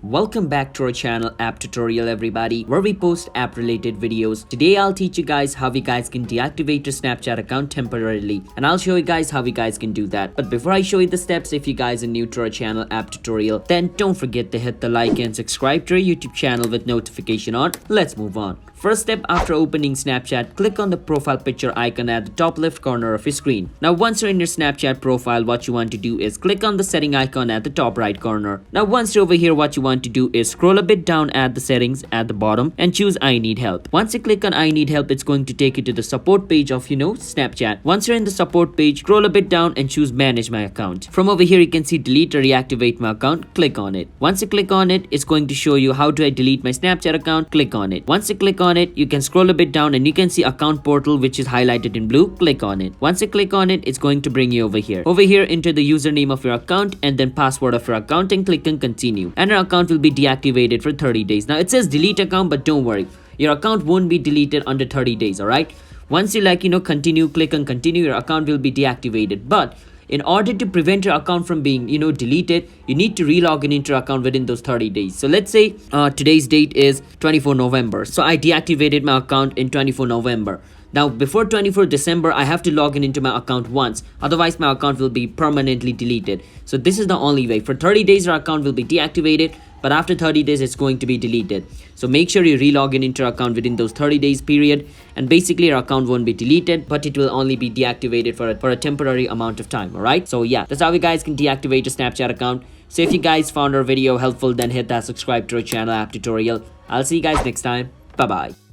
Welcome back to our channel App Tutorial everybody, where we post app related videos. Today I'll teach you guys how you guys can deactivate your Snapchat account temporarily, and I'll show you guys how you guys can do that. But before I show you the steps, if you guys are new to our channel App Tutorial, then don't forget to hit the like and subscribe to our YouTube channel with notification on. Let's move on. First step, after opening Snapchat, click on the profile picture icon at the top left corner of your screen. Now once you're in your Snapchat profile, what you want to do is click on the setting icon at the top right corner. Now once you're over here, what you want to do is scroll a bit down at the settings at the bottom and choose I need help. Once you click on I need help, it's going to take you to the support page of Snapchat. Once you're in the support page, scroll a bit down and choose manage my account. From over here you can see delete or reactivate my account. Click on it. Once you click on it, it's going to show you how do I delete my Snapchat account. Click on it. Once you click on it, you can scroll a bit down and you can see account portal, which is highlighted in blue. Click on it. Once you click on it, it's going to bring you over here. Over here, enter the username of your account and then password of your account and click on continue, and your account will be deactivated for 30 days. Now it says delete account, but don't worry, your account won't be deleted under 30 days. All right, once you continue, click on continue, your account will be deactivated. But in order to prevent your account from being deleted, you need to relog into your account within those 30 days. So let's say today's date is 24 November. So I deactivated my account in 24 November. Now before 24 December, I have to log into my account once, otherwise my account will be permanently deleted. So this is the only way. For 30 days your account will be deactivated, but after 30 days it's going to be deleted. So make sure you relog into your account within those 30 days period, and basically your account won't be deleted, but it will only be deactivated for a temporary amount of time. All right, so yeah, that's how you guys can deactivate your Snapchat account. So if you guys found our video helpful, then hit that subscribe to our channel App Tutorial. I'll see you guys next time. Bye bye.